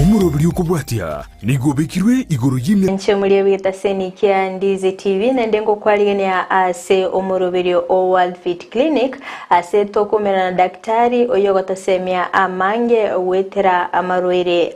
umurobiri ukubwatia nigobekirwe igoro yimye nchemuriye bita Kisii and Ndizi TV nendengo kwaligania ase umurobiri o Worldfit clinic ase tokumera na daktari oyogotasemia amange wetera amarwere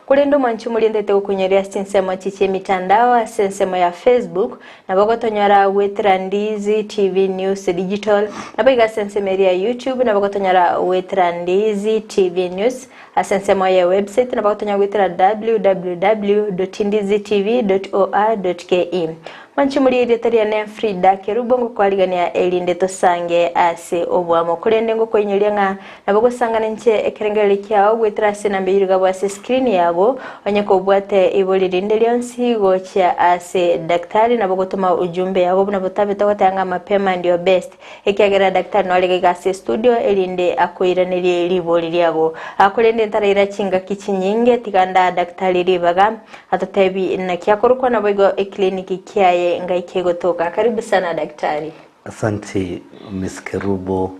kulendo manchumuri ndete kunyeria sinsemo chiche mitandao sinsemo ya Facebook na bagotonyara wetera Ndizi TV News Digital na baga sensemeria YouTube na bagotonyara wetera Ndizi TV News asensemo ya website na bagotonyara wetera www.ndizitv.or.ke manchimuri retaria ne Frida kerubongo kwaligania elinde tosange ase obwamo kulende ngo kwenyelenga nabago sangana nche ekerengere kyao gwetera sena mbiriga bwase screen yago onyeko bwate ibolirinde lyonsi go cha ase daktari nabago tuma ujumbe yago nabotabe tawatanga mapema ndio best ekyagera daktari no alega ase studio elinde akoiranire liboli yago akulende ntarira chinga kichinyinge tikanda daktari ribaga atatebi na kyakorukwa nabago ekliniki kyaye ngaike gotoka. Karibu sana daktari. Asante Miss Kerubo.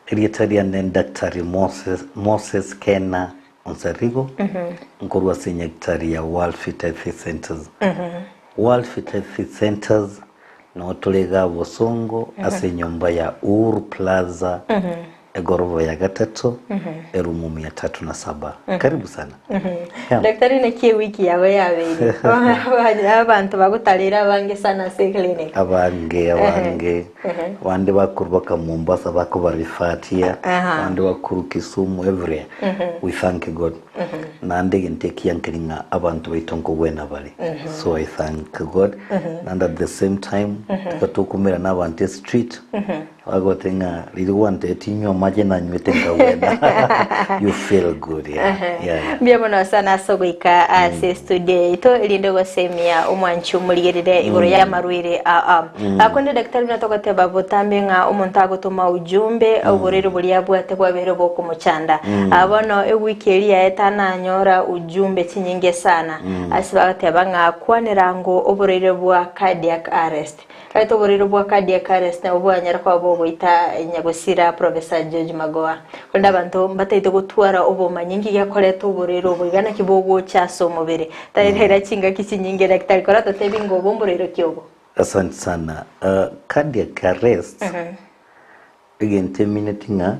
Rietaria nen daktari Moses Kena Onsarigo. Nkorwa senya daktari ya Worldfit Health Centers. Worldfit Health Centers na otolega Bosongo ase nyumba ya Uru Plaza egorovo ya gatatu erumu 307. Karibu sana. Daktari nekie wiki yawe yabiri abantu bagutalira bange sana se clinic abange wande bakurwa ka Mombasa bako barifatia wande bakuru Kisumu everywhere. We thank God nande genteki yankiringa abantu baitongo wena bali so I thank God and at the same time tukatukumira n'abantu street wagotenga lili wante tinyo maje na nywete wena you feel good Biamono sana sogoika ase studio ito ilindo gosemia umwanchu mulirire igoro ya marwire akonde daktari natoka teba botambe nga umuntu agotuma ujumbe uburero buri yabwate bwabero boko muchanda abono ewiki eri etana nyora ujumbe kinyinge sana asiba teba nga kwanerango uburero bwa cardiac arrest kaito uburero bwa cardiac arrest na ubwanyara kwa bo ita nyagosira Professor George Magoa konda bantu bataito gutwara ubumanyingi yakoreto uburero bugana kibogo cyaso mubere tarera kinga kikinyinge daktari kora totebi ngo bomborero kyogo. Asante sana. Cardiac arrest again 10 minutes nga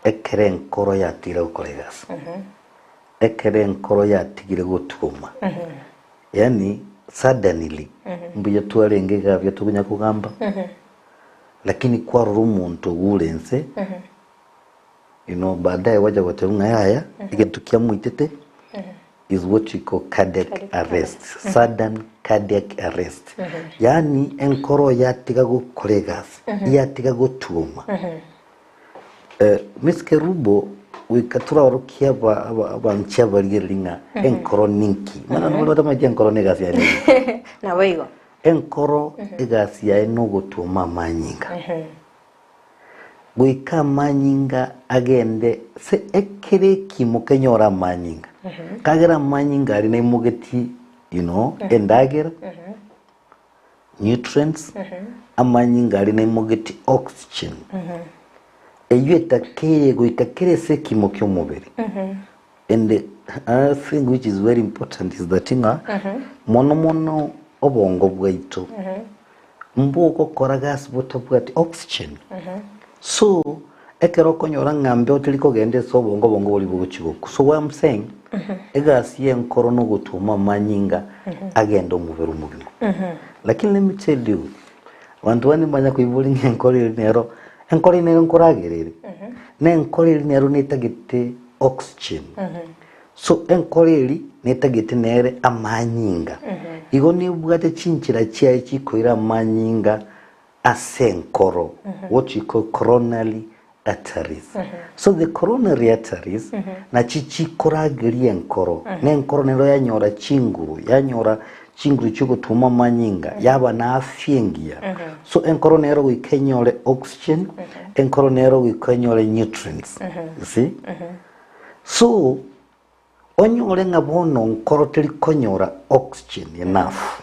ekeren koro ya tira kolegas ekeren koro ya tigire gutuma yani suddenly mbuye tuarenge gavya tukunya kugamba lakini kwa rumuntu ulense baadaye waja waterunga yaya igetukia muitete is what we call cardiac arrest. Sudden cardiac arrest. Yani enkoro yatiga go kolegas yatiga go tuma Miss Kerubo wikatura warukia banchia baliringa enkoro ninki mana nolota maji enkoro negasi ya na wego enkoro egasi ya enogo tuma manyinga Buika manyinga agende se ekere kimukenyora manyinga kagera manyinga ari naimugeti endagera nutrients amanyinga ari naimugeti oxygen eyueta keye guika kere se kimukyo mubiri and the other thing which is very important is that mono obongo bwaitu mbuko koragas butobwati oxygen so ekero konyora ngambe otiliko gende so bongo boli buchibuku. So what I'm saying egasi enkoro no gutuma manyinga agenda omubero mubino lakini let me tell you wantu wani manya kuibuli enkoro nero nkoragerere ne enkoro nero netagete oxygen so enkoro netagete nere amanyinga igo ni bwate chinchira chia chikoira manyinga asenkoro what you call coronary arteries. So the coronary arteries na chichi koragiri enkoro nenkoro nero yanyora chinguru chuko tuma manyinga yaba na afiengia so enkoro nero wikenyore oxygen enkoro nero wikenyore nutrients you see so onyore ngabono nkoro teli konyora oxygen enough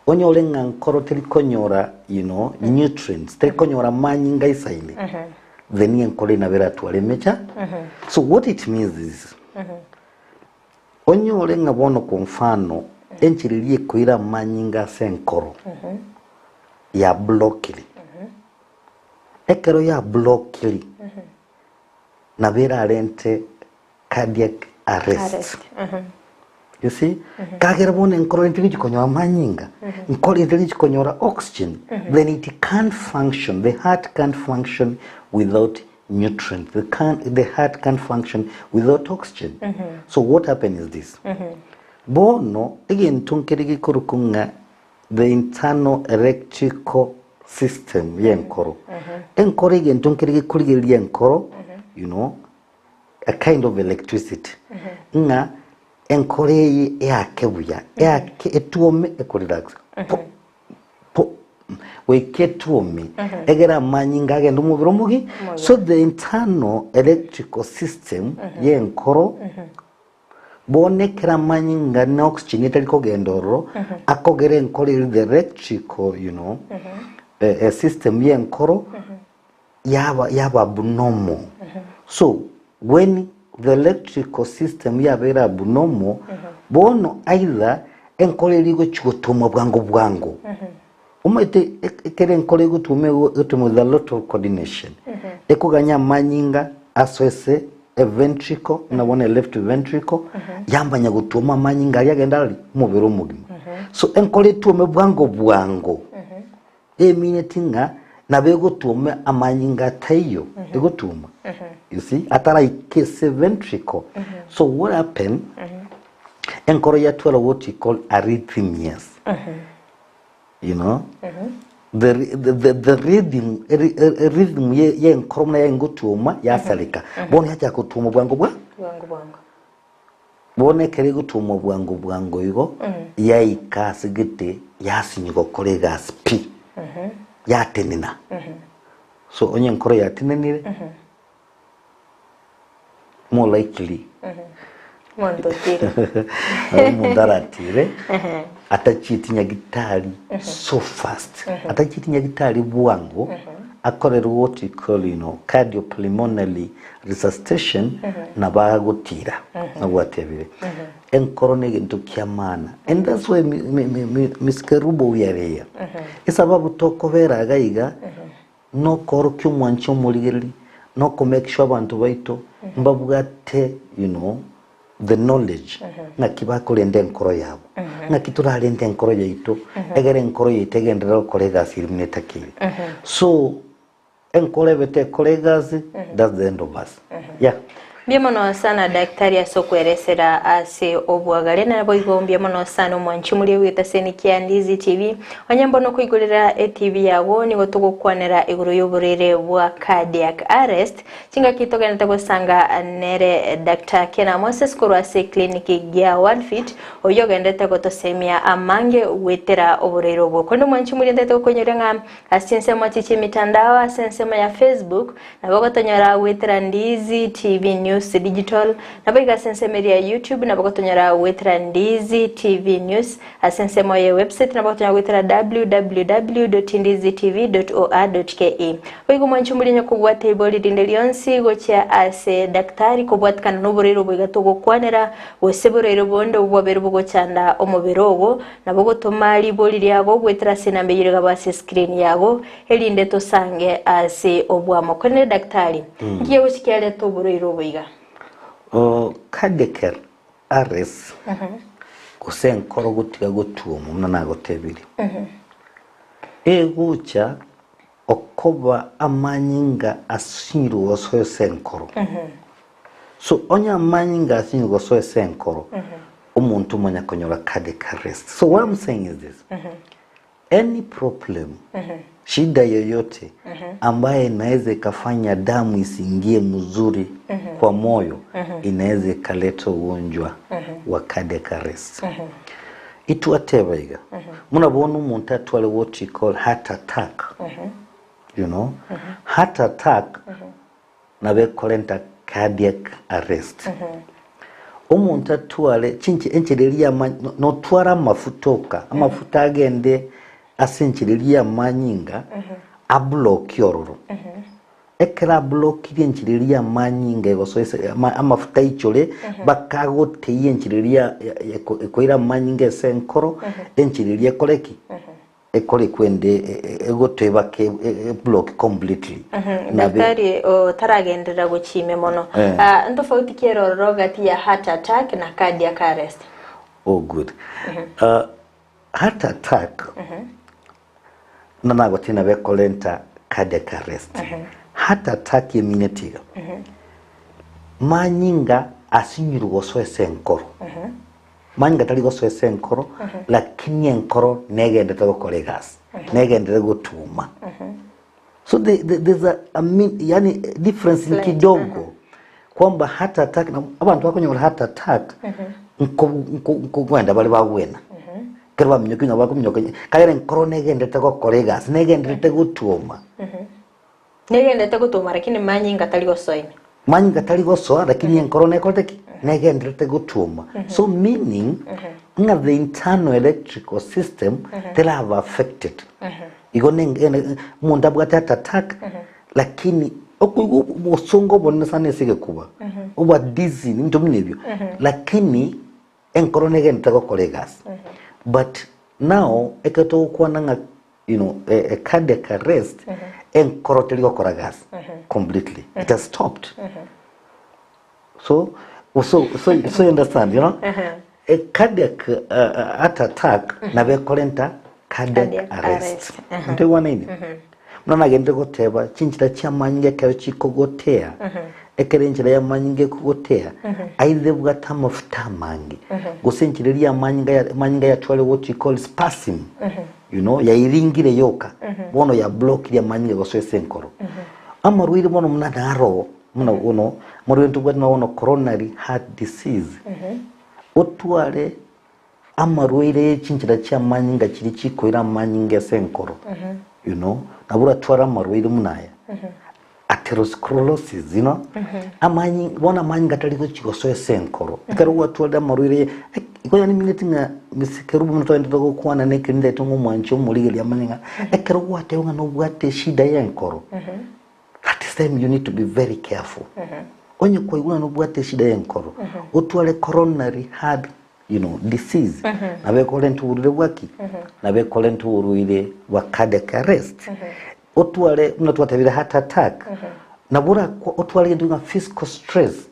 onyore nkoro teli konyora nutrients teli konyora manyinga isaini then enkoro inabera tuale mecha so what it means is onyole nga bono ku mfano enchiririe kuira manyinga senkoro ya blockili ekero ya blockili na vera rente cardiac arrest. You see, kagera bone enkoro intelligence konyora manyinga, enkoro intelligence konyora oxygen, then it can't function. The heart can't function without nutrients. The heart can't function without oxygen. So what happens is this. Bono again tunkerigi kurukunga the internal electrical system yenkoro. Enkoro again tunkerigi kurigiri yenkoro, you know, a kind of electricity. Nga enkore yake buya yake etuome ekorelax po we ketuome egera manyinga agenda umubiro mugi. So the internal electrical system yenkoro bonekera manyinga na oxygen itali kogendoro akogere enkore the electrical, you know, a system yenkoro yaba abnormal. So when the electrical system yabera abnormal, bono either enkole ligo chigotoma bwango umete ekere enkole gutume with a lot of coordination ekuganya manyinga aswese a ventricle na one left ventricle yambanya gutuma manyinga yagenda ali mubiro mugima. So enkole tume bwango eminetinga na bego tume amanyinga tayo egotuma. You see, atara ikese ventricle. So what happened? Enkoro ya tuala what we call arrhythmias. You know, the rhythm ye enkoro na engotuma ya salika. Bone hacha kutuma bwango. Bone kere gutuma bwango yugo ya ikasigite ya sinyigo kolega spi. Ya tenina. So onye enkoro ya tenenire. More likely mundaratire atachitinya gitari so fast atachitinya gitari bwango akorera what we call, you know, cardiopulmonary resuscitation na bagutira na whatever enkoro negintu kyamana. And that's why miskerubo uyarea isababu tokobera agaiga no koro kyumwancho muligeri no ko make sure abantu baito mbabugate, you know, the knowledge na kibakolende enkoro yabo na kituralende enkoro yaito egere enkoro yitegendera kolega sirimineta kiri. So enkoro bete kolegas, that's the end of us. Yeah. Biemono sana daktari asokweresera ase obwagale na boigombye mono sana mwanchumuli wita seniki ya Ndizi TV onyambo no kuigurira TV yawo ni gotugukwanira iguru y'uburere bwa cardiac arrest kinga kitogana tagosanga nere Dr. Kena Moses kurwase clinic ya Worldfit oyogendete gotosemia amange wetera oburero bwo kondo mwanchumuli ndete konyorenga asinsemo chichi mitandao asensemo ya Facebook na bogotonyora wetera Ndizi TV News Digital na biga sensemo ya YouTube na bogotonyora wetera Ndizi TV News asensemo ya website na bogotonyora wetera www.ndizitv.or.ke bigo mwanchumuli nyakubwa table dindelionsi gocha ase daktari kubwatkana n'uburero bwigatogo kwanera weseburero bondo bwabero bwochanda omubirogo na bogotomali boli lyabo gwetera sinambe yirega base screen yabo elinde tosange ase obwamo kone daktari ngiye usikyale to burero bwiga cardiac arrest kusenkoro gutiga gutuo muna nagotebiri egucha okoba amanyinga asiru osoyo senkoro. So onya amanyinga asiru osoyo senkoro umuntu manya konyora cardiac arrest. So what I'm saying is this, any problem shida yoyote ambaye inaweza ikafanya damu isingie mzuri kwa moyo inaweza ikaleta ugonjwa wa cardiac arrest. It whatever iga munabona umuntu atwale what we call heart attack. You know, heart attack na bekolenta cardiac arrest. Umuntu atwale chinchi encheleria no twara mafutoka amafuta agende asencheleria manyinga ablock yororo ekera block yenchiriria manyinga gosoese amafuta ichole bakagote yenchiriria ekoira manyinga senkoro yenchiriria koleki ekole kwende egoteba ke block completely daktari taragendera guchime mono ntofauti kirororo gati ya heart attack na cardiac arrest. Oh good. Heart attack nana gotina be kolenta cardiac arrest. Heart attack yeminetiga manyinga asinyuru gosoese enkoro manyinga tali gosoese enkoro lakini enkoro negendete gukora gas negendete gutuma so there's a yani difference in kidogo kwamba heart attack na abantu bakonyora heart attack nko gwenda bali bagwena kerwa mnyoki na bakumnyoka kale enkoro negendete gukora gas negendete gutuma negendete gutuma lakini manyinga tali gosoine manyinga tali gosoa lakini enkoro nekoteki negendete gutuma so meaning the internal electrical system they have affected igone munda bwata attack lakini okugo musongo bonna sane sige kuba oba dizzy ndo mnebyo lakini enkoro negendete gukora gas but now ekato kwananga a cardiac arrest enkoro teli gukora gas completely it has stopped so you understand a cardiac attack na be kolenta cardiac arrest ndio wana ini mwana agende goteba chinchira cha manyinge kayo chikogotea ekerenjira ya manyinge kugotea aithe bwata mafuta mangi gusenchiriria manyinga ya twale what you call spasm ya iringire yoka bono ya block ya manyinge gosoese enkoro amarwire bono mnadaro muna murwentu bwana wono coronary heart disease otwale amarwire chinchira cha manyinga chiri chikoira manyinga senkoro nabura twara amarwire munaya atherosclerosis amanyi bona manyinga taliko chigosoese enkoro ikaro watwala amarwire ikoya ni minute nga misikeru muntu twende kukwana nekinde tungu mwancho muligeli amanyinga ekero wate unga no bwate shida ya enkoro at this time you need to be very careful onye kwa iguna no bwate shida ya enkoro otwale coronary heart disease na be kolentu urire bwaki na be kolentu uruire wa cardiac arrest otwale mnatwatabira heart attack na bura otwale ndunga physical stress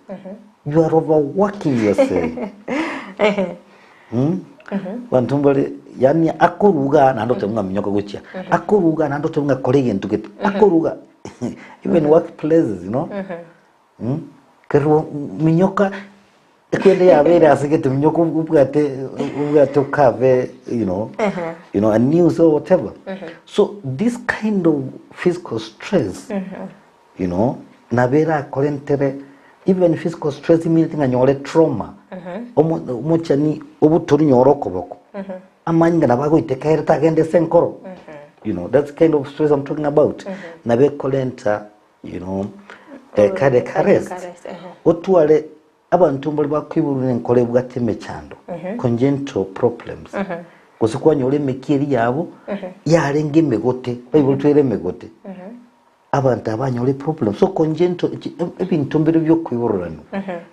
you are overworking yourself wantumbale yani akoruga na ndote mga minyoka guchia akoruga na ndote mga kolege ntukete akoruga even workplaces kero minyoka ekwende ya bere asigete minyoka ubwate ukave a news or whatever so this kind of physical stress na bera kolentere even physical stress means nganyole trauma omuchani obuturi nyoroko boko amanyinga nabago itekere tagende senkoro that's kind of stress I'm talking about na be kolenta cardiac arrest otwale abantu mbali bakwiburune nkole bwateme chando congenital problems kusikwa nyole mekiri yabo yarenge megote bayibutwere megote abantu abanyole problem so congenital ebintu mbere byo kwibururano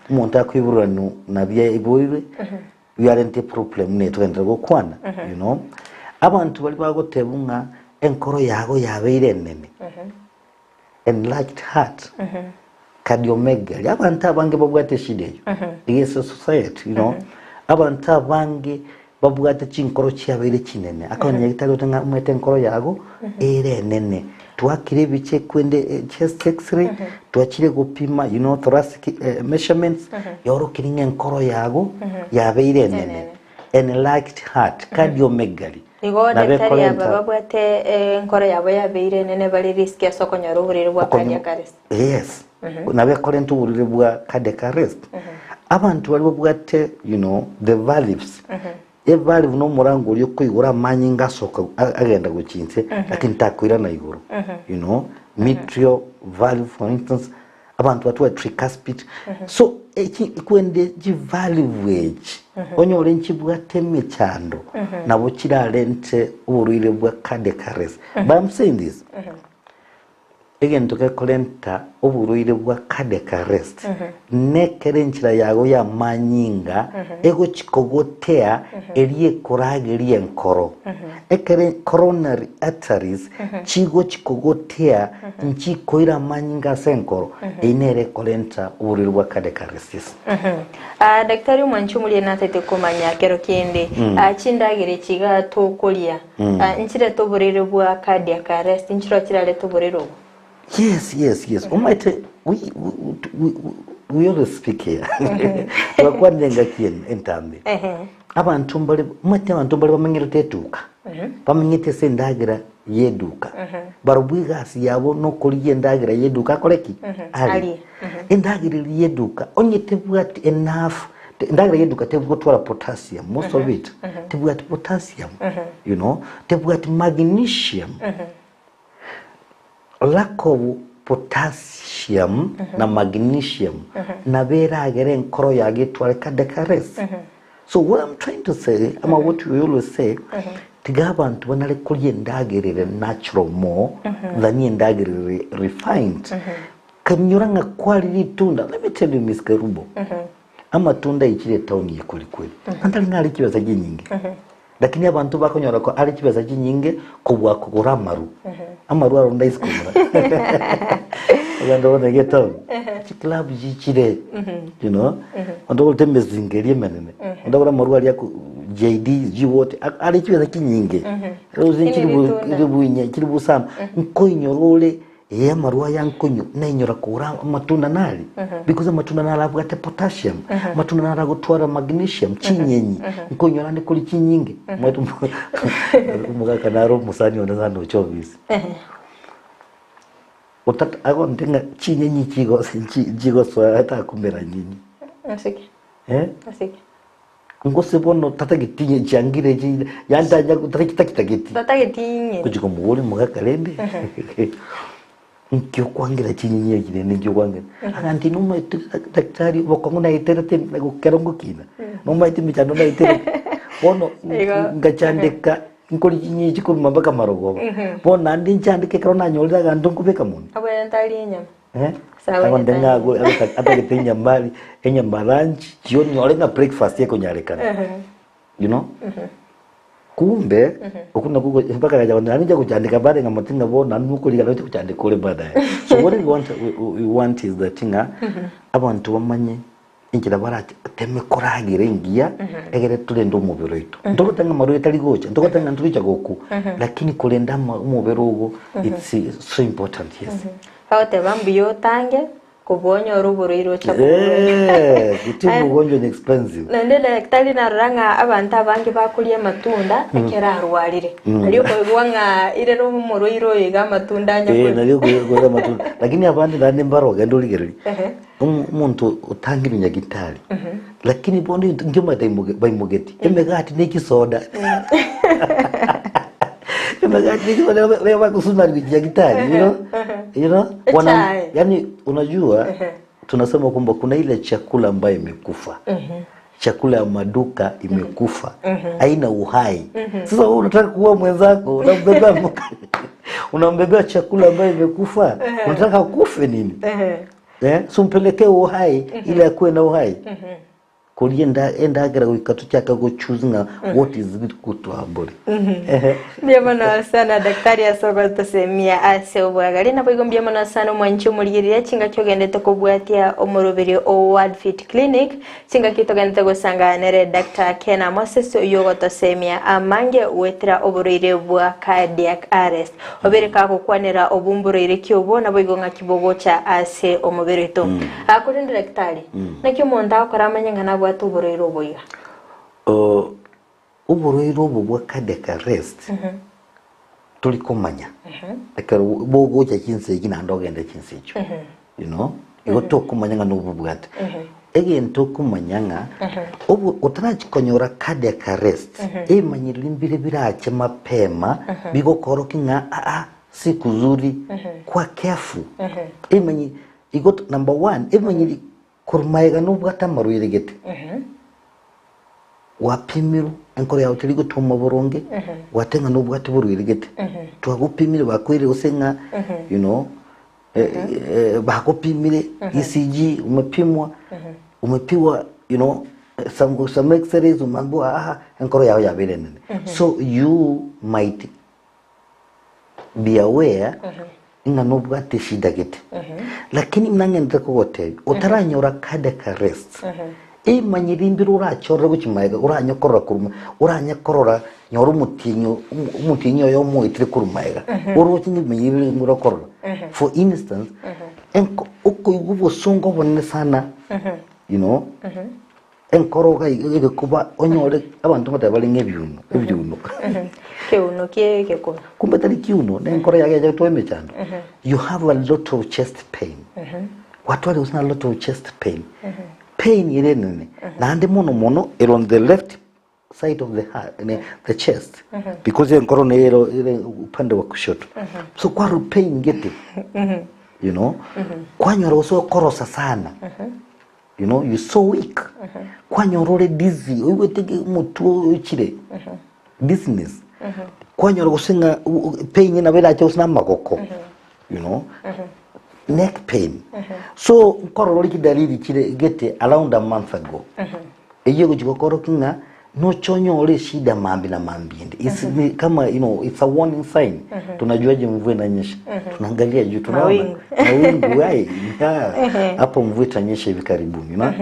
umuntu akwibururano nabye iboire yarente problem ne twendera gukwana abantu bali bagotebunga enkoro yago yabeire nene enlarged heart cardiomegaly abantu abange babwate shideyo yes society abantu abange babwate chinkoro cyabeire kinene akanya gitari otenga mwete enkoro yago ere nene twakire biche kwende chest x-ray twachire gupima thoracic measurements yorokiringa enkoro yago yabeire nene enlarged heart cardiomegaly Igo daktari babwate enkoro yabo yabeire nene bali risk ya sokonyoro burire bwa cardiac arrest yes nabe kolento burire bwa cardiac arrest abantu bali babwate the valves valve no murango yo kwigura manyinga soka agenda gukinse lakini takwira na iguru mitral valve for instance abantu batwa tricuspid so kwende ji valve wedge onyore nchibwate mechando nabo kiralente uburire bwa cardiac arrest but I'm saying this again tukakolenta oburuire bwa cardiac arrest nekere nchira yago ya manyinga ego chikogotea elie koragerie nkoro ekere coronary arteries chigo chikogotea nchikoira manyinga senkoro inere kolenta oburuire bwa cardiac arrest. Daktari mwanchumulie natete kumanya kero kindi chindagire chiga tokolia nchire toburire bwa cardiac arrest nchiro chirale toburiro. Yes. We always speak here. Bakwandenga kien entambe. Abantu mbali bamenyete tuka. Bamenyete sendagira yeduka. Barubwiga asiyabo no koliye ndagira yeduka koleki. Ali. Endagira yeduka onyete bwati enough. Ndagira yeduka tebugotwala potassium, most of it. Tebugati potassium. You know, tebugati magnesium. Lack of potassium na magnesium na vera agere nkoro yage twale cardiac arrest. So what I'm trying to say, what we always say, tigabantu banale kulye ndagerere natural more than ndagerere refined. Kanyuranga kwali tunda. Let me tell you, Miss Karubo. Amatunda ichire town ye kweli. Antali ngali kibaza nyingi. Lakini abantu bakonyora ko ari kibaza nyingi kubwa kugura amaru. Amaru aronda isikura. Aganda wona geto. Club jichire. You know? Ndo tembe zingerie menene. Ndo ora maru ali ku JD jiwote ari kibaza nyingi. Kiribu sana. Nkoinyorole marua yankonyo nainyora kura matunda nali because matunda nala bwate potassium matunda nala gutwara magnesium chinyenyi nkonyora ndi kuli chinyinge mwetu mugaka naro musani onazano chovisi utata agondenga chinyenyi chigo so ata kumbera nyinyi asiki asiki ngose bono tata gitinye changire chi yandanya kutakitagiti tata gitinye kujiko mugoli mugaka lende nkyo kwangira chinyenye kine nkyo kwangira akanti numa daktari bokongo na iterete ngokerongo kina numa itimichano na iterete bono ngachandeka nkoli chinyenye chiko mabaka marogo bono andi nchandike karona nyolira gandu kubeka mun abwe ntali nyama sawa ndenga go atagetinya mbali enyamba lunch jioni nyole na breakfast yako nyarekana you know kumbe okuna kuko mpaka kaja nanja kuchandika bare ngamatinga bona nuko liga lote kuchandika kule baadaye. So what we want is that thing abantu bamanye ingira barati teme koragire ngia egere tulendo umubiro itu ndokotanga maru etali gocha ndokotanga nturicha goku lakini kulenda umubiro ugo it's so important. Yes. Haute bambiyo tange kubonyo ruburiro chako kitibu ugonjwa ni expensive nende daktari naranga abantu abangi bakuliye matunda ekera arwalire aliyo kwanga ile rumuriro yiga matunda nyako naliyo kwega matunda lakini abandi ndane mbaro gando ligereri umuntu utangira nyagitari lakini bondi njuma bayimugeti emegati neki soda Lewa kusuna gitari, you know? Yani unajua tunasema kwamba kuna ile chakula ambayo imekufa. Chakula ya maduka imekufa. Haina uhai. Sasa wewe unataka kuua mwenzako, unambebea chakula ambayo imekufa. Unataka kufe nini? So mpelekee uhai ili akuwe na uhai. Kulienda agera ikatuchaka go choosing what is good to our body. Ndiye mana sana daktari asoga tosemia ase obwagali na boigombye mana sana mwanchu muligirira chinga kyogendete kubwatia omurubiri o Worldfit clinic chinga kitogendete gusanga nere Dr. Kena Moses yogo tosemia amange wetira oburire bwa cardiac arrest obere ka kokwanira obumburire kyobo na boigonga kibogo cha ase omubiri to akurinda daktari nakyo monda koramanya ngana bwa tuburiro boya uburiro bwa cardiac arrest tulikomanya akaro bogo cha kinse gina ndogende kinse cyo you know igo to kumanya ngano bubwata again to kumanya nga obu utanachikonyora cardiac arrest manyirimbire birache mapema bigo koroki nga siku zuri kwa careful manyi igo number 1 manyi kurmaiga nubwata maruyirigete wapimiru enkore ya utiligo tuma boronge watenga nubwata buruyirigete twagupimire bakwire usenga you know bakupimire ECG umepimwa umepiwa you know some x-rays umambua enkoro yao yabire nene so you might be aware inga nobwate shida gete lakini mnangenda ko hotel utaranyora cardiac arrest manyirimbiro urachorra gukimaga uranyakorora kuruma uranyakorora nyoro umutinyo yo muitire kurumaga urukinyi manyirimbiro korora for instance uko ubusongo bonne sana you know enkoroga igekuba onyore abantu batabali ngebyuno ebyuno keuno keko kumbe kiuno nenkoro yage ya tweme cyane you have a lot of chest pain watu wale usina a lot of chest pain pain irenene na ande mono on the left side of the heart the chest because enkoro neero ile upande wa kushoto so kwa pain gete you know kwanyora uso korosa sana you know you so weak kwanyorore dizzy uwetege mutu ukire business kwanyora gusinga pain na bela cyose namagoko you know neck pain so kororo kidalili kire gete around a month ago eyo gukoro kinga no chonyore shida mambi na mambindi is kama you know it's a warning sign tunajuaje mvua inanyesha tunaangalia juu tunaona mawingu hai hapo mvua itanyesha hivi karibuni na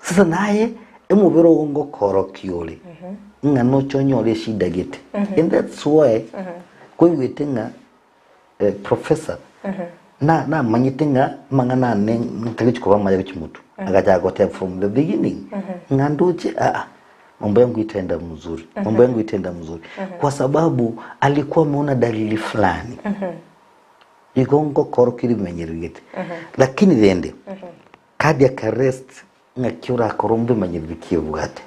sasa naye emubero ngo korokiole nga no chonyore shida gete and that's why kwewetenga professor na manyitenga mangana ne ntagiko bamaye bikimutu agaja gote from the beginning nganduche mambo yangu itaenda mzuri kwa sababu alikuwa ameona dalili fulani igongo korokiri menyerigete lakini thende cardiac arrest ngakiura korombe manyirikiye bugate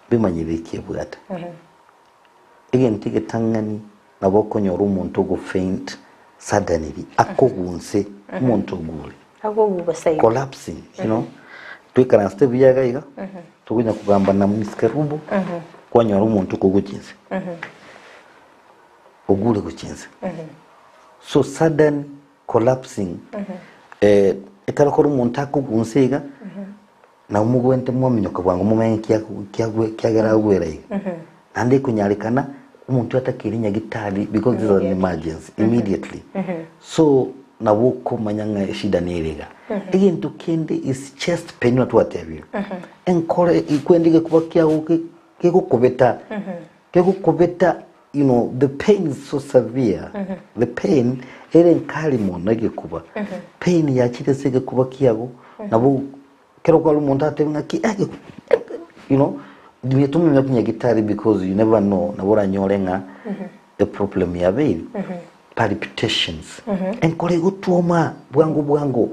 bimanyirikiye bugate igentike tangani naboko nyoro umuntu go faint suddenly akogunse umuntu gure akogubasai collapsing you know twikana step yaga tukunya kugamba na miskerubo kwanyora umuntu kugukinze ogure gukinze so sudden collapsing ekarakora umuntu akugunsiga na umugwente mwominyoka bwangu mumenye kyagera gwerayi ande kunyarikana umuntu atakirinya gitari because this is an emergency immediately so na woko manyanga shida nerega again to kende is chest pain not whatever enkore ikwendike kubakia kekukubeta you know the pain is so severe the pain eren kalimo nage kuba pain ya chitesege kubakiago nabo kero kwa umuntu atemwa ki you know dimetumu nyakunya gitari because you never know nabora nyorenga the problem ya baby palpitations enkore gutuma bwangu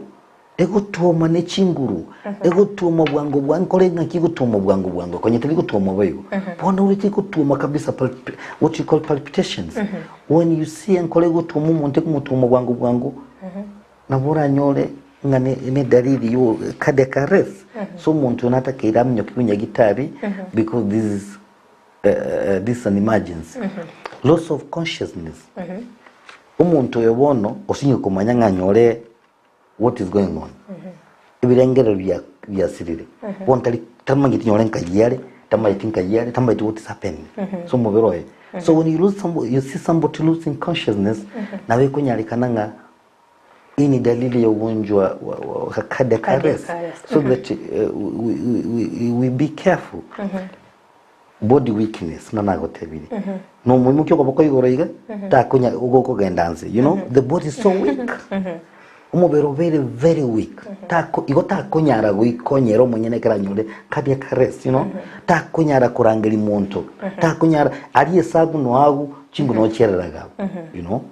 egutuma ne chinguru egutuma bwangu nkore ngaki gutuma bwangu kwenye tali gutuma bayo bona uri gutuma kabisa what you call palpitations when you see enkore gutuma umuntu kumutuma bwangu nabora nyore ngane ne dalili yo cardiac arrest so umuntu natakira mnyo kunya gitari because this is an emergency loss of consciousness umuntu yobono osinye kumanya nganyore what is going on ibirengero bya sirire bontali tamangiti nyore nkagiyare tambayiti what is happening so muberoye so when you see somebody losing consciousness nawe kunyarikana nga ini dalili ya ugonjwa wa cardiac arrest so that we be careful body weakness nanago tebiri no muimukyo kwa boko igoroiga takunya ugoko gendanze you know the body is so weak umubero very weak takunyara guikonyero munyene karanyure cardiac arrest you know takunyara kurangeli muntu takunyara ariye sabu no agu chingu no chereraga you know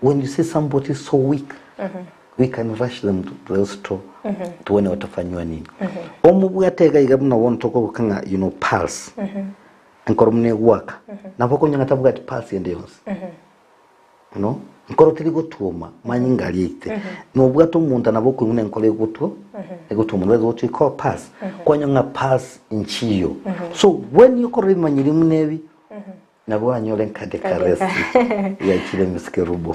when you see somebody so weak we can rush them to the hospital tuone watafanywa nini omubwatega igabuna wontoko kanga you know pulse enkoro mune waka naboko nyanga tavuga ati pulse ende yose you know enkoro tiri gutuma manyingali yite nobwato umuntu naboko ngune enkoro gutwo egutuma that's what we call pulse kwanyanga pulse inchiyo so when you korre manyiri munebi nabwa nyole kadeka rest ya kile miskerubo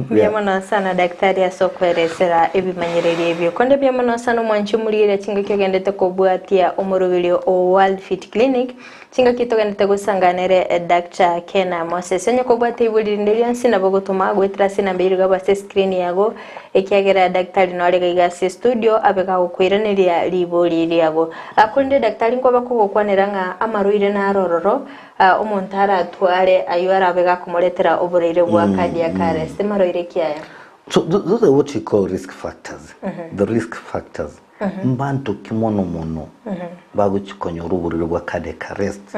byamana sana daktari asokweresera ebimanyerere ebyo konde byamana sana mwanchumulire kinga kyogendete kobwatia omurubiri o Worldfit clinic kinga kitogendete gusanganere Dr. Kena Moses enye kobwatia ibulirinde byansi nabo gutuma gwetira sina mbirga base screen yago ekyagera daktari no alega studio abeka gukwiraniria libori yabo akunde daktari ngo bakugokwanira nga amaruire na rororo umuntu aratware ayo arabega kumuletera oburire bwa cardiac arrest maroire kiaya. So those are what we call risk factors. The risk factors mbantu kimono mono bago chikonyora oburire bwa cardiac arrest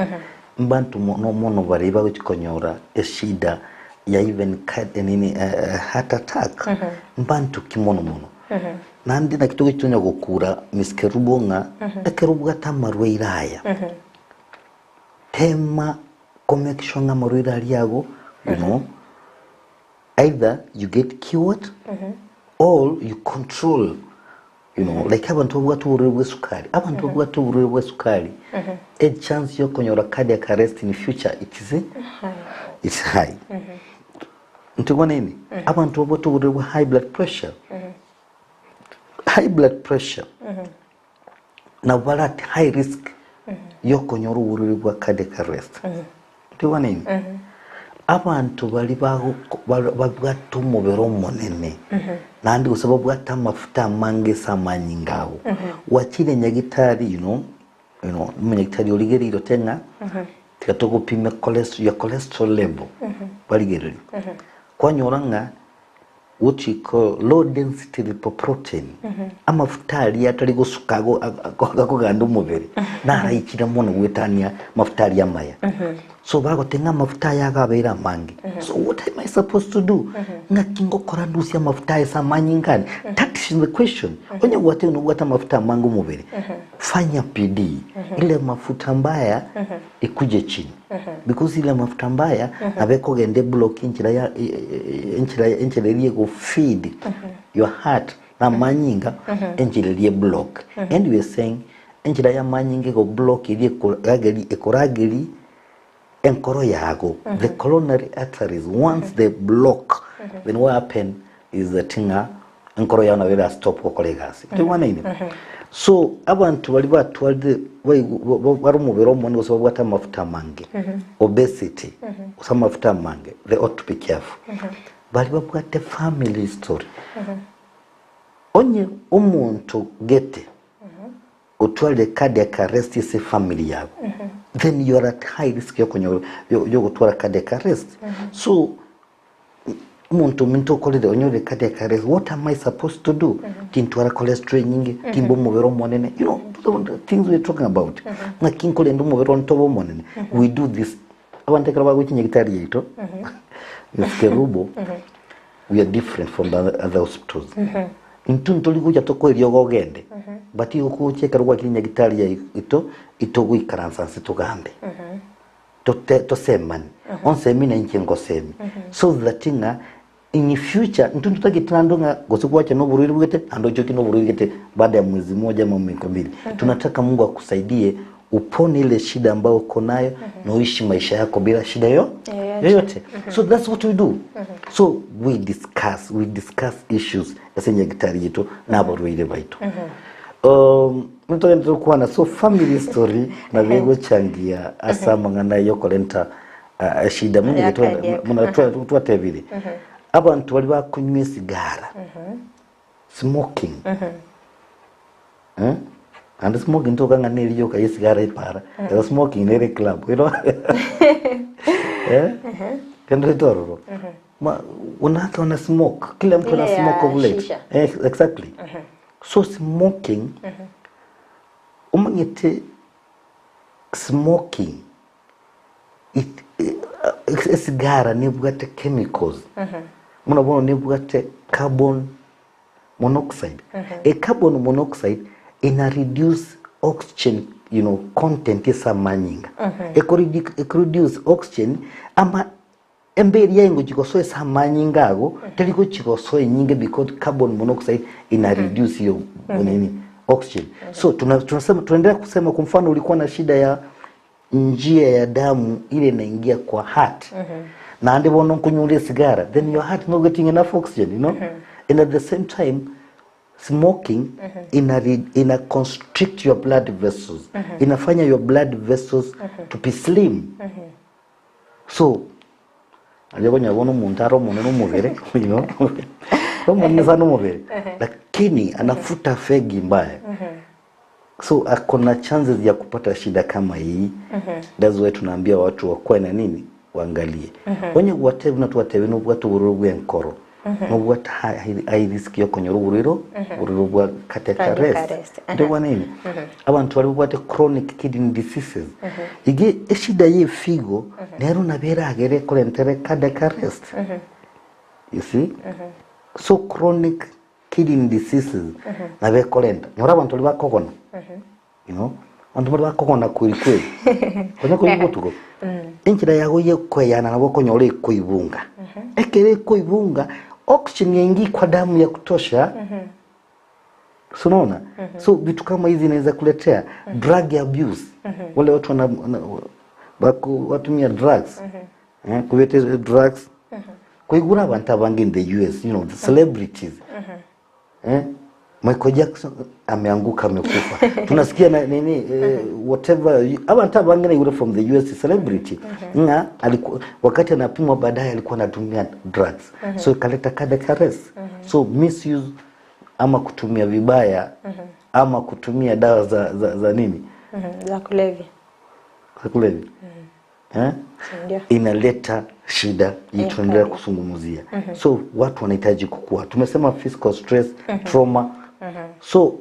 mbantu mono bari bago chikonyora eshida ya even heart attack mbantu kimono mono nandi na kitugo kitonya gukura miskerubo nga ekerubo gatamarweiraya tema connection nga marwira aliago you know either you get cured or you control you know like abantu bwatuburwe sukari abantu bwatuburwe sukari a chance yo konyora cardiac arrest in future it's high ntubona nini abantu bwatuburwe high blood pressure na balat high risk yo konyora ubururi bwa cardiac arrest ntubona nini abantu bali bagwatumubero monene nandi usababu bwata mafuta mange samanyi ngawo wakire nyagitari you know munyagitari oligeriro tenga tikatoko pime cholesterol level baligeriro kwanyoranga what you call low density lipoprotein amafuta ali atali gusukago akoganda umubiri narayikira mono wetania mafuta ali amaya so bago tenga mafuta yagabera mangi so what am I supposed to do ngakingo korandusia mafuta esamanyi ngani that is the question onye wate unugwata mafuta mangu umubiri fanya PD ile mafuta mbaya ikuje chini because ile mafuta mbaya abeko gende block inchira go feed your heart na manyinga enjiliye block and we are saying enjira ya manyinga go block ile ekorageli enkoro yago the coronary arteries once they block then what happen is that enkoro ya na stop kokolegasi tubona ini so abantu bali batwalde barumubero mone go sobwata mafuta mange obesity usama mafuta mange they ought to be careful bali babwate family story onye umuntu gete utwale cardiac arrest ise family yabo then you are at high risk yo gutwara cardiac arrest so umuntu minto kolide onyore cardiac arrest what am I supposed to do tintwara cholesterol nyingi timbo mubero monene you know the things we are talking about ngakinkole ndo mubero ntobo monene we do this abante kaba gukinye gitari yito miskerubo we are different from the other hospitals intuntoli kuja toko iryogo gende but yuko chekarwa kinya gitari ya ito gwikaransa situgambe to semani on semina inchengo semi so that in future ntuntu tagitrandonga gosukwacha no bururi bwete ando choki no bururi bwete baada ya mwezi mmoja ama mwezi mbili tunataka Mungu akusaidie upone ile shida ambayo uko nayo na uishi maisha yako bila shida yoyote so that's what we do so we discuss issues yasenye gitari yetu na bururi baitu mtoto kwa na so family story na bego changia asama ngana yokolenta shida muna twatevile abantu bali bakunywa sigara smoking and smoking to kanga neli yoka sigara ipara the smoking nere club you know kando tororo ma unaka una smoke kila mtu ana smoke of late exactly so smoking umangete smoking sigara nebwate chemicals munabona nebwate carbon monoxide a carbon monoxide ina reduce oxygen content isa manyinga reduce oxygen ama emberi yango chikosoe sa manyinga ago teliko chikosoe nyinge because carbon monoxide ina reduce yo oxygen so tunasema tunaendelea kusema kwa mfano ulikuwa na shida ya njia ya damu ile inaingia kwa heart. Na ande bono kunywa sigara, then your heart not getting enough oxygen, you know. And at the same time, smoking ina constrict your blood vessels. Inafanya your blood vessels to be slim. So alibonya bono muntaro muneno mubere, you know. Kama mnazano mubere. Lakini anafuta fegi mbaya. So akona chances ya kupata shida kama hii. That's why tunaambia watu wakwe na nini waangalie. Wenye whatever na tuwatewe no bwatu burugwe nkoro. No bwatu high risk yo konyo ruguriro, burugwa catheter arrest. Ndio nini? Abantu bali bwate chronic kidney diseases. Ige shida ye figo nero nabera agere kolentere cardiac arrest. You see? So chronic kidney diseases nabe kolenta. Nyora abantu bali bakogona. You know? Antu bali bakogona kuri. Konya ko yutugo. Inchira yago ye kweyana nabo konyore kuibunga. Ekere kuibunga oxygen yengi kwa damu ya kutosha. So unaona? So vitu kama hizi inaweza kuletea drug abuse. Wale watu watumia drugs. Kuwete drugs. Kuigura abantu abangi in the US, you know, the celebrities. Michael Jackson ameanguka amekufa. Tunasikia na nini whatever abantu abangi na yule from the US celebrity. Alikuwa wakati anapimwa baadaye alikuwa anatumia drugs. So ikaleta cardiac arrest. So misuse ama kutumia vibaya ama kutumia dawa za nini? Za kulevya. Za kulevya. Inaleta shida tunaendelea kusungumzia. So watu wanahitaji kukua. Tumesema physical stress, trauma. So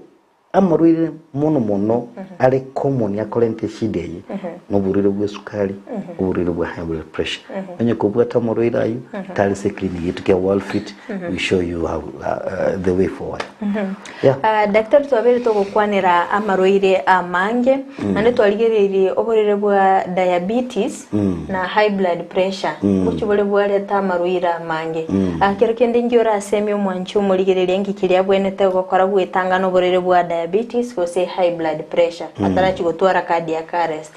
amarwire mono ale common ya kolente shida yi no burire bwe sukari, burire bwe high blood pressure. Enye kubwata marwire ayu tali se clinic yetu ke Worldfit, we show you how the way forward. Daktari twabere to gukwanira amarwire amange ande twaligerere oburire bwa diabetes na high blood pressure kuchubole bwale ta amarwire amange akero kende ngiora asemi omwanchu muligerere ngikiriya bwenete gukora gwetanga no burire bwa diabetes ko say high blood pressure atara chigotwara cardiac arrest.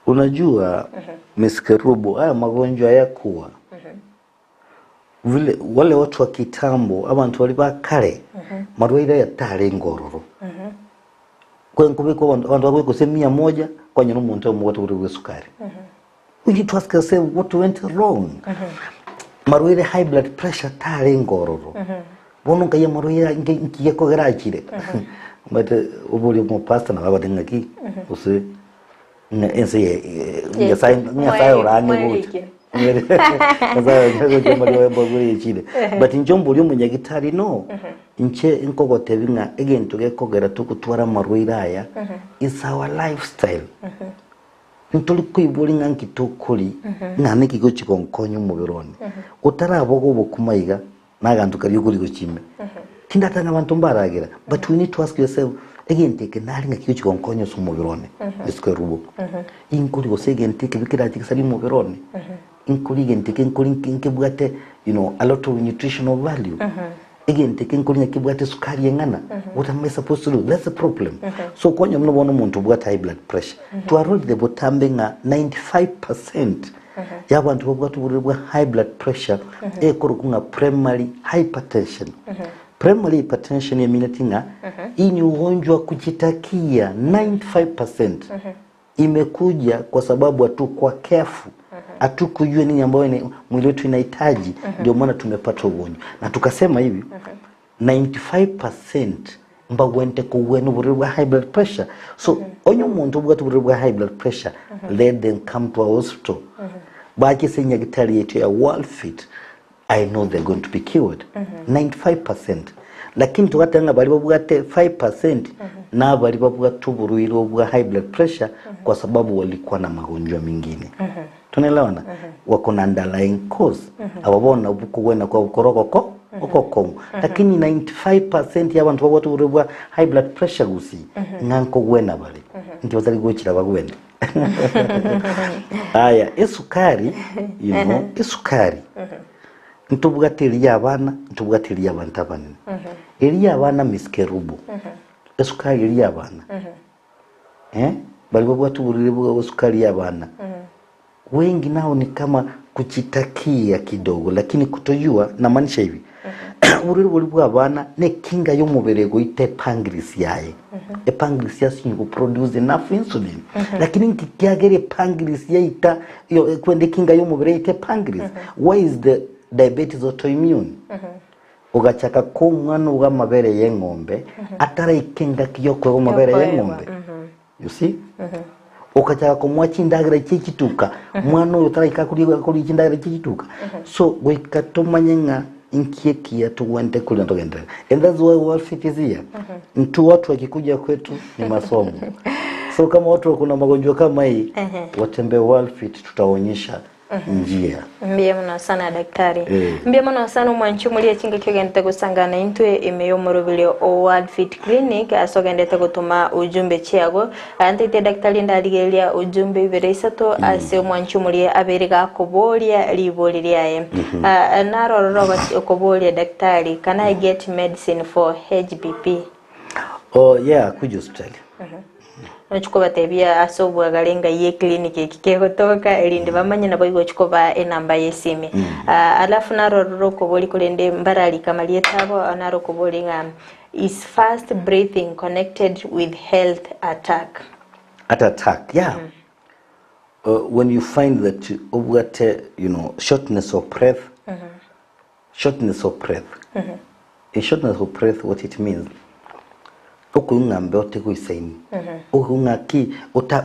Unajua miskerubo haya magonjwa yakuwa vile wale watu wa kitambo abantu wali bakale marwaire ya tare ngororo kwa nkubiko abantu wako kusemia moja kwa nyino muntu omuntu uri sukari. We need to ask ourselves what went wrong. Marwaire high blood pressure tare ngororo bono kaye marwaire ngiye ko garachire but obuli mo pastor na baba dengaki use na ense ya sai oranye gut but injombo lyo munyagitari no inche inkogote binga again tugekogera tukutwara marwaire aya is our lifestyle. Ntuli kwibuli nganki tokuri nane kigo chikonkonyo mubirone utarabo bokumaiga nagantu kari kuri gochime tindatanga abantu mbaragira. But we need to ask yourself again take nalinga kigo chikonkonyo sumubirone iskerubo inkuri gosegen take bikira tikisali mubirone inkuri gentike inkuri nkibwate you know a lot of nutritional value. Again take inkuri nkibwate sukari yengana. What am I supposed to do? That's the problem. So konyo mno bono muntu bwate high blood pressure to avoid the botambenga 95% yabantu bwatu bwa high blood pressure kurukunga primary hypertension. Primary hypertension yaminatinga ini ugonjwa kujitakia 95% imekuja kwa sababu kwa careful atukujua nini ambayo mwili wetu inahitaji ndio maana tumepata ugonjwa. Na tukasema hivi 95% mbagwente kuwenu buri high blood pressure. So onyo muntu bwatu buri high blood pressure let them come to our hospital. Baki senya gitari yetu ya Worldfit I know they're going to be cured 95%. Lakini tukatanga bali babwate 5% na bali babwatu buruiro bwa high blood pressure kwa sababu walikuwa na magonjwa mengine. Tunaelewana wako na underlying cause ababona ubukugwena kwa ukoroko okoko. Lakini 95% y'abantu babwatu buruiro high blood pressure Gusii nganko gwena bali ndio zali gochira bagwenda. Aya esukari you know esukari ntubwatiri yabana ntubwatiri yabantu abanene eri yabana miskerubo esukari eri yabana bali watu burire bwa sukari y'abana wengi nao ni kama kuchitakia kidogo lakini kutojua na maanisha hivi burire bwa abana ne kinga y'umubere go ite pancreas yaye pancreas yasinye ku produce enough insulin lakini nkikiagere pancreas yaita yo kwende kinga y'umubere ite pancreas why is the diabetes autoimmune ugachaka ko mwana uga mabere y'engombe atara ikenga kiyoko go mabere y'engombe you see ukachaka ko mwachindagira cy'ikituka mwana uyo tarika kuri chindagira cy'ikituka so wekatomanya inkieki tuwende kule ndogenda and that's why Worldfit is here mtu watu wakikuja kwetu ni masomo so kama watu kuna magonjwa kama hii watembe Worldfit tutaonyesha njia mbiye muna sana daktari mbiye muna sana mwanchu muri kinga kyogenda gusangana intwe emeyo murubile o Worldfit clinic asogenda gutuma ujumbe cyago antite daktari ndaligelia ujumbe biresato ase mwanchu muri aberiga kobolia liboliriaye narororo kobolia daktari can I get medicine for HBP? Oh yeah, could you tell? Nochikoba tebia asobwa galenga ye clinic kikego toka elinde bamanya nabo igo chikoba enamba yesime alafu narororo koboli kulende mbarali kamalie tabo naro koboli is fast breathing connected with health attack yeah when you find that what shortness of breath in shortness of breath what it means okungambe otekuisaini okungaki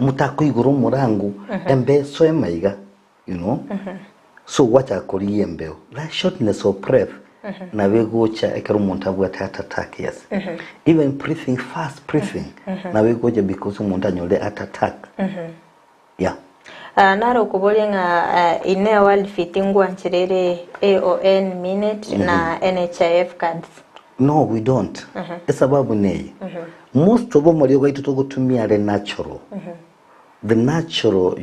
mutakuiguru murangu embe so emaiga so wacha kuri embeo that shortness of breath na wegocha ekero umuntu abwata heart attack yes even breathing fast na wegocha because umuntu anyole heart attack yeah naro kubolenga ine Worldfit ngwanchirere AON minute na NHIF cards. No, we don't. Sababu nei. Most of them are going to gutumia the natural. The natural,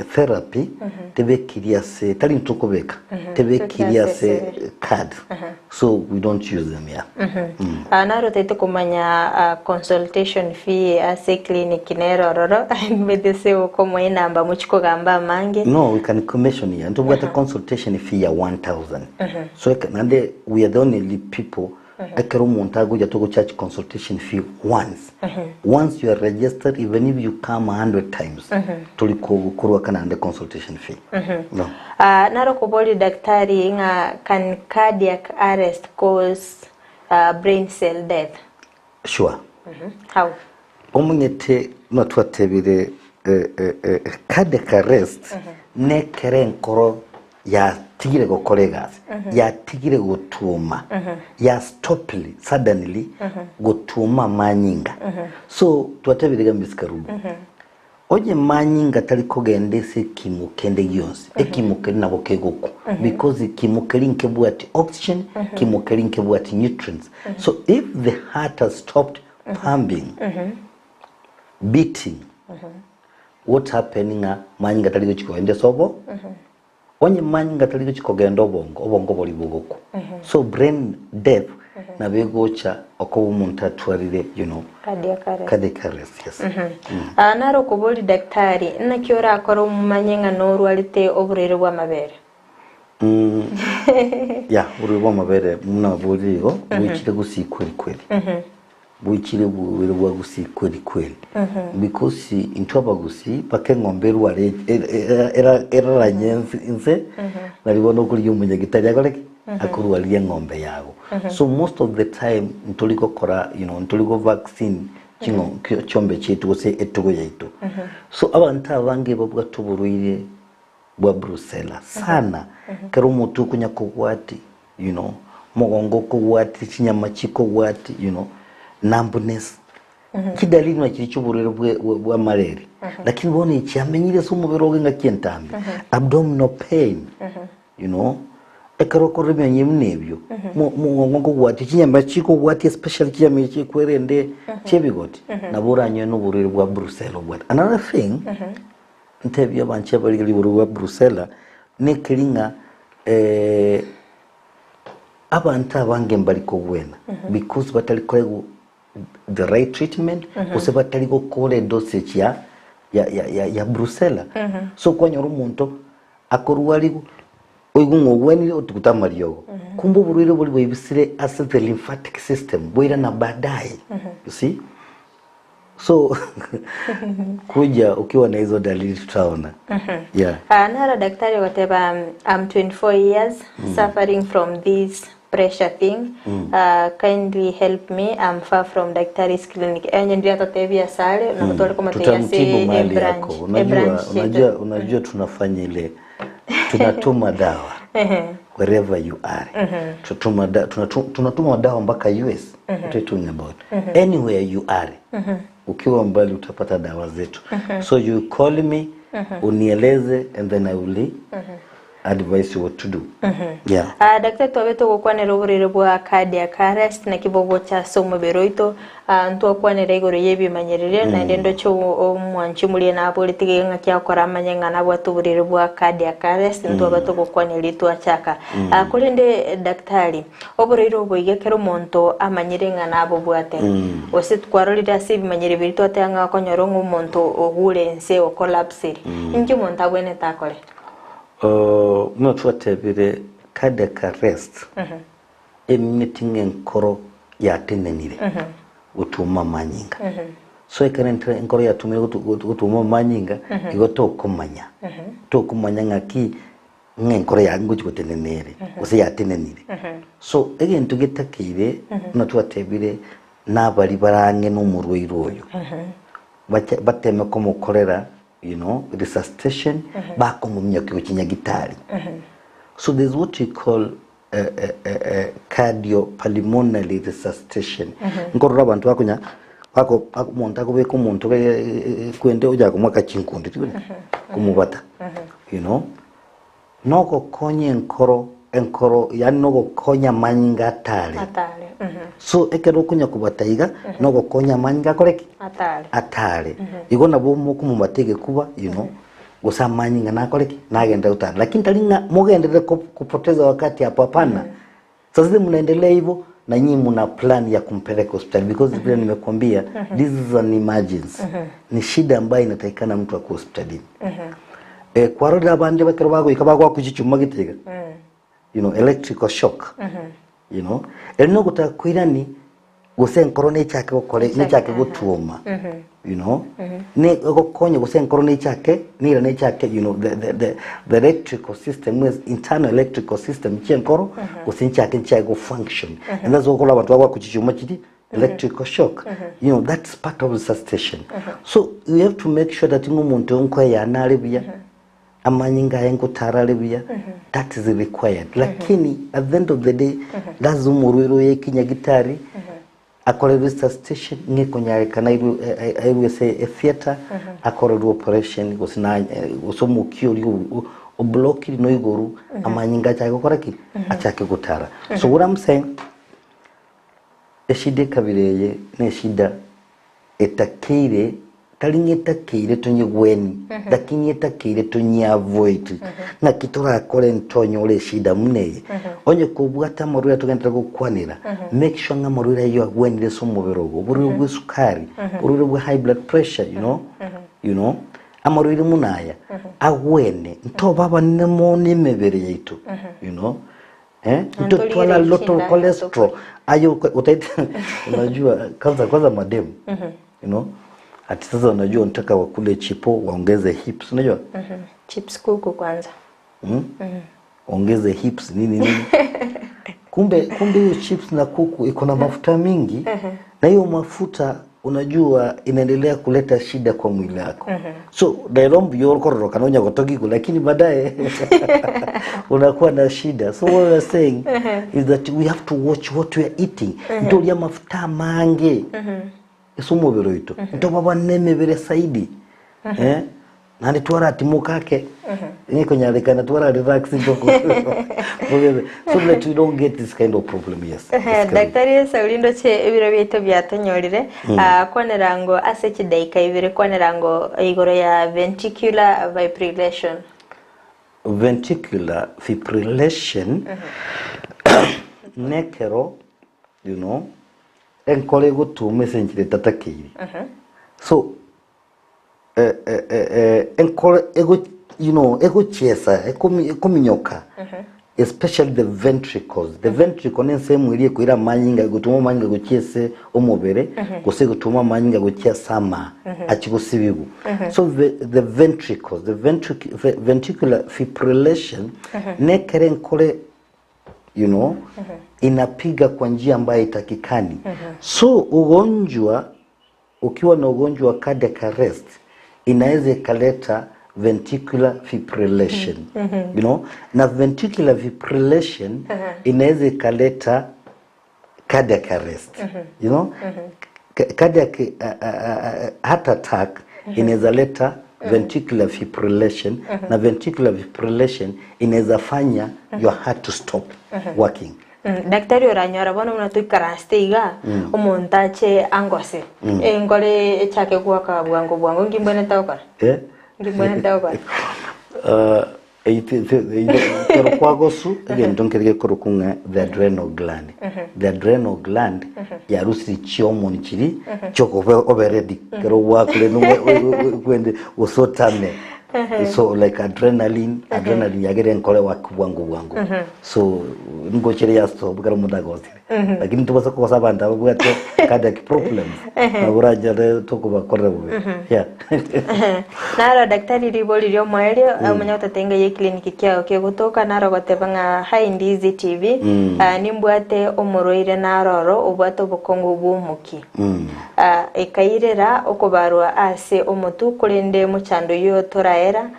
therapy tebe kiriase tali mtukobeka tebe kiriase card. So we don't use them here. Naro tete kumanya consultation fee ase clinic nero roro medese ukomo inamba muchiko gamba mange. No, we can commission here. And we got a consultation fee ya 1,000. So we are the only people ekero montago ya to charge consultation fee once. Once you are registered, even if you come 100 times, tulikuwa kana under consultation fee. No. Naro kuboli daktari nga can cardiac arrest cause brain cell death? Sure. How? Omunyete natwatebire cardiac arrest ne kerenkoro ya tigire gokoregas ya tigire gotuma ya stoply suddenly gotuma manyinga so twatebirega miskarubu oje manyinga tali kogendese kimukende yonse ekimukeri nabo kegoku because kimukeri nkebwati oxygen kimukeri nkebwati nutrients so if the heart has stopped pumping beating what happening manyinga tali gochikoende sobo onye manyinga tali chikogenda obongo boli bugoko so brain death na begocha okobo umuntu atwarire cardiac arrest yes naro kuboli daktari nakiora akora umanyinga norwalite oburere bwa mabere ya urere bwa mabere muna boligo buchire Gusii kweli buchire buwere bwa Gusii kweli because intwaba Gusii pake ngombe ruare era ranyense inse nalibona kuri umunyagitari yakoreke akurualia ngombe yago so most of the time ntoliko kora ntoliko vaccine kingo chombe chetu gose etugo yaitu so abantu abange babwa tuburuire bwa brucella sana kero mutu kunya kugwati mogongo kugwati chinyama chiko gwati numbness kidalili na kilichoburere bwa malaria lakini bone icyamenyire so mubiroge ngakentambe abdominal pain ekaro koremye mnebyo mugongo gwati chinyama chiko gwati especially chinyama chikwerende chebigoti naburanye n'uburere bwa brucella bwati another thing ntebyo banche bari bwa brucella nekiringa abantu abange mbali ko bwena because batali ko the right treatment ose batali ko kole dosage ya ya Brussels. So kwa nyoro muntu akorwali oigungo weni otukutamario kumbu burwire buli bwibisire as the lymphatic system boira na baadaye. You see, so kuja ukiwa na hizo dalili tutaona. Yeah. Nara daktari wateba I'm 24 years suffering from this pressure thing. Kindly help me, I'm far from doctor's clinic. Enye ndio atatebia sare na mtole kama tayase branch. Unajua tunafanya ile tunatuma dawa wherever you are. Tunatuma dawa mpaka US. Talking about anywhere you are. Ukiwa mbali utapata dawa zetu. So you call me, unieleze, and then I will advise you what to do. Yeah. Daktari twabeto gukwanera uburire bwa cardiac arrest na kibogo cha somo beroito ntu akwanera igoro yebi manyerere na ndendo cyo omwanchi muri na politiki nga kyakora amanyenga na bwa tuburire bwa cardiac arrest ntu abato gukwanera itwa chaka kulinde daktari oburire oboigekero monto amanyerenga nabo bwate ose twarorira sibi manyere birito atanga konyoro ngumonto ogulense o collapse inki monta bwene takore. Mwatwatebire cardiac arrest meeting enkoro yatenenire utuma manyinga. So ikanentra enkoro yatumire utuma manyinga igoto kumanya tokumanya ngaki ngenkoro yangu chikotenenere ose yatenenire. So again tugetakire mwatwatebire nabali barange no murwiro oyo bateme komukorera resuscitation back on kinyagitari. So there's what we call cardiopulmonary resuscitation. Ngorora abantu bakunya bako monta ko beko muntu kwende uja kumwaka chinkundi kumubata. Noko konye enkoro yani noko konya manyinga atale. So ekero kunya kubataiga noko konya manyinga koreki atale igona bomo kumumatege kuba gusa manyinga na koreki nagenda utale lakini talinga mugendere kupoteza wakati hapo hapana. Sasa mnaendelea hivyo na nyinyi mna plan ya kumpeleka hospitali because vile nimekwambia this is an emergency. Ni shida ambayo inatakikana mtu ako hospitalini. Kwa roda bande bakero bago ikabagwa kuchichuma gitega. Electrical shock. Elino kutakwirani gusen corona chake gukore ne chake gutuoma. Ne gokonye gusen corona chake ni ne chake the electrical system is internal electrical system chenkoro gusen chake go function. And that's what abantu bagwa kuchichuma chiti electrical shock. That's part of the resuscitation. So you have to make sure that umuntu onko yanalebia amanyinga yengo taralebia that is required. Lakini at the end of the day that's umurwiro yekinyagitari akore resuscitation ngekonyareka iru say a theater akore operation gusina usomukio o block no iguru amanyinga cyako koraki achake gutara. So what I'm saying eshide kabireye ne shida etakire taringeta kire tunye gweni dakinyeta kire tunye avoid na kitora kore ntonyo ole shida muneye onye kubwata morura tugenda gukwanira make sure nga morura yo gwenire so mubirogo buri bw'isukari buri bwa high blood pressure you know amorura munaya agwene nto baba nemo nimebere yitu nto twala lot of cholesterol ayo utaita unajua kwanza madem ati sasa unajua unataka wakule chipo waongeze hips unajua chips kuku kwanza ongeze hips nini kumbe hiyo chips na kuku iko na mafuta mingi na hiyo mafuta unajua inaendelea kuleta shida kwa mwili wako. So dairombi yorokoro kanonya gotoki lakini baadaye unakuwa na shida. So what we're saying is that we have to watch what we are eating. Ndio ya mafuta mange isumo beroito nto baba neme bere saidi nani twara atimukake niko nyalekana twara relax ndoko so that we don't get this kind of problem. Yes. Daktari Saulindo che ibiro bito byatonyorire kwanerango asechi daika ibire kwanerango igoro ya ventricular fibrillation nekero enkole gutume senjire tatakiri. So enkole ego, you know, ego chiesa ekominyoka, especially the ventricles. The ventricle ni sehemu iliye kuira manyinga gutuma manyinga guchiese omubere guse gutuma manyinga guchia sama achikusibigu. So the ventricles, the ventricular fibrillation nekere nkole, you know, inapiga kwa njia ambayo itakikani. So ugonjwa, ukiwa na ugonjwa wa cardiac arrest, inaweza ikaleta ventricular fibrillation, you know, na ventricular fibrillation inaweza ikaleta cardiac arrest, you know, cardiac heart attack inaweza leta ventricular fibrillation, na ventricular fibrillation inaweza fanya your heart to stop working. Daktari oranyora bono munatuikara steiga umuntache angose ngole chake kwaka bwango ngimbone tawka ngimbone tawka kero kwagosu egento nkerege kurukunga the adrenal gland. The adrenal gland ya rusi chiomo nchiri choko oberedi kero wakule kwende usotame. So like adrenaline yagere nkole wakubwangu so ngochere yasto bukara mudagosi lakini tubasa ko sabanda bugate cardiac problems aburaja toko bakore bube yeah. Naro daktari riboli ryo mwelio munyota tenga ye clinic kyao ke gutoka naro gotebanga hai Ndizi TV nimbwate omoroire naroro obwato bukongo bumuki ekairera okubarwa ase omutu kurende muchando yo toraera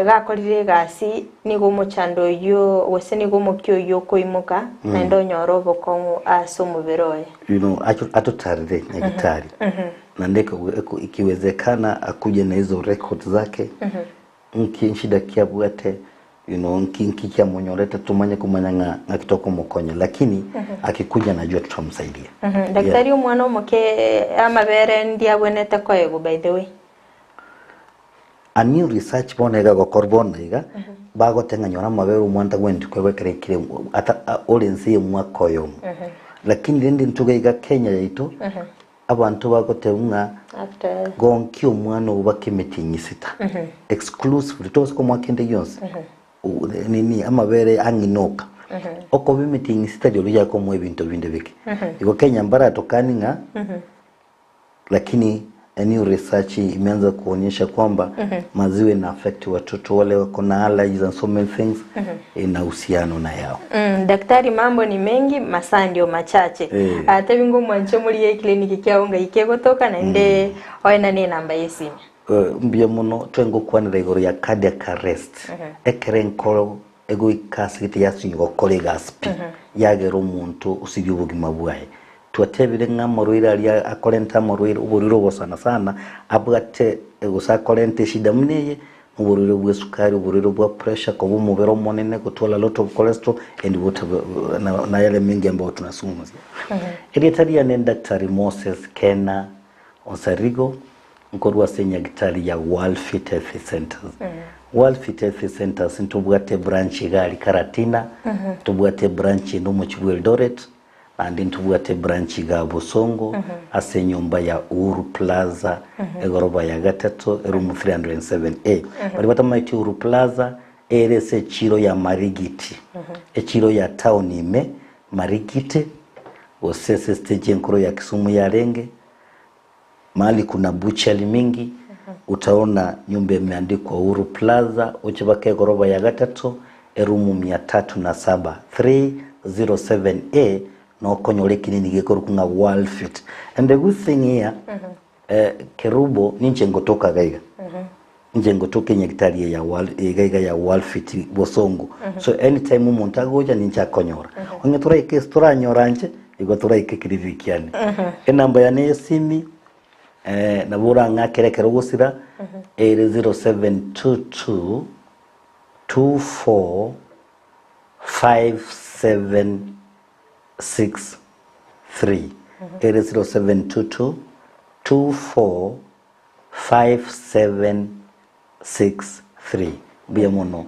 gakorire gasi nigo muchando yo wese nigo mukyo yo koimuka na ndonyoro bokongo ase omuberoye, you know, atutarire nyagitari na ndeka ikiwezekana akuje na hizo records zake nshida kiabwate, you know, nkikia monyoreta tumanye kumanya ngakitoko mukonya, lakini akikuja najua tutamsaidia. Daktari umwana omuke amabere ndiabwenete koyego by the way. A new research bonega go korbona iga bago tenga nyora mabere umwanta gwendi kwebekere kire ata olensi mwakoyo lakini ndi ntuga iga Kenya yaitu abantu bagoteunga gonki umwana ubake meeting sita exclusive tos ko mwakende yonse nini amabere anginoka oko bi meeting sita dio yako mwe bintu binde bike iko Kenya mbara tokaninga lakini a new research imeanza kuonyesha kwamba maziwe na affect watoto wale wako na allergies and so many things ina uhusiano na yao. Daktari, mambo ni mengi, masaa ndio machache. Hata bingo mwancho muri ye kliniki kyao ngaike gotoka na nde oina ni namba yesimu. Mbia muno twengo kwanira igoro ya cardiac arrest. Ekerenkoro ego ikasiti yasinyo kolega spi. Yagero umuntu usibye ubugima bwaye. Tuatebire ngamoroira ali akolenta moroira uburiro bosana sana abwate usakolente shida mneye uburiro bwa sukari uburiro bwa pressure ko bumubero monene kutola lot of cholesterol and whatever na yale mengi ambayo tunasungumzia. Editaria ni Daktari Moses Kena Osarigo nkorwa senya gitari ya Worldfit Health Centers. Worldfit Health Centers ntubwate branch gali Karatina, tubwate branch no mu Eldoret, andi ntubwate branch ga Bosongo ase nyumba ya Uhuru Plaza egoroba ya gatatu room 307A. Bali batamaiti Uhuru Plaza erese chiro ya Marigiti. Echiro ya town ime Marigiti osese stage nkoro ya Kisumu ya Renge. Mahali kuna butchery mingi utaona nyumba imeandikwa Uhuru Plaza uchibake goroba ya gatatu room 307 307A no konyole kinini gekorukunga Worldfit. And the good thing here kerubo ninche ngotoka gaiga nje ngotoke nyagitari ya gaiga ya Worldfit Bosongo. So anytime umuntu agoja nincha konyora onye turaike stora nyoranje igo turaike kirivikiane enamba ya nesimi nabura ngakerekero gusira 0722 24 57 63 0722 24 5763 biamono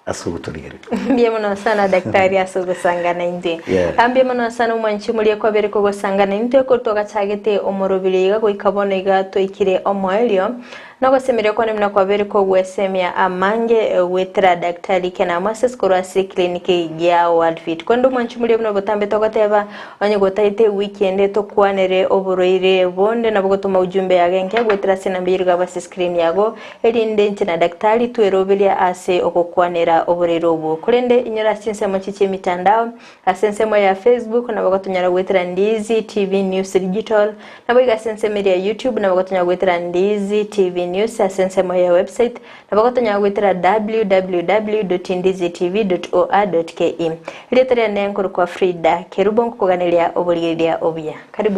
asuguturigere biamono sana daktari asugusangana inde ambiamono sana umanchi muri ko bere ko gusangana inde ko toga chagete omorobiriga ko ikabona iga to ikire omoelio Nogo semire kwa nimna kwa veri ko gwesemia amange wetra daktari kena Moses kurasi kliniki ya Worldfit. Kwendo mwanchumuli mna botambe tokoteba onye gotaite weekend to kwanere oburoire bonde na bogotuma ujumbe yagenke gwetra sina mbirga basi screen yago elinde ntina daktari tuerobelia ase okokwanera oburero obo. Kurende inyora sinse mochiche mitandao asensemo ya Facebook na bogotunyara gwetra Ndizi TV News Digital na boiga sensemo ya YouTube na bogotunyara gwetra Ndizi TV News asensemo ya website na bogotunyara gwetra www.ndizitv.or.ke. Ile tere nenkuru kwa Frida Kerubongo kuganilia obulgiria obia. Karibu.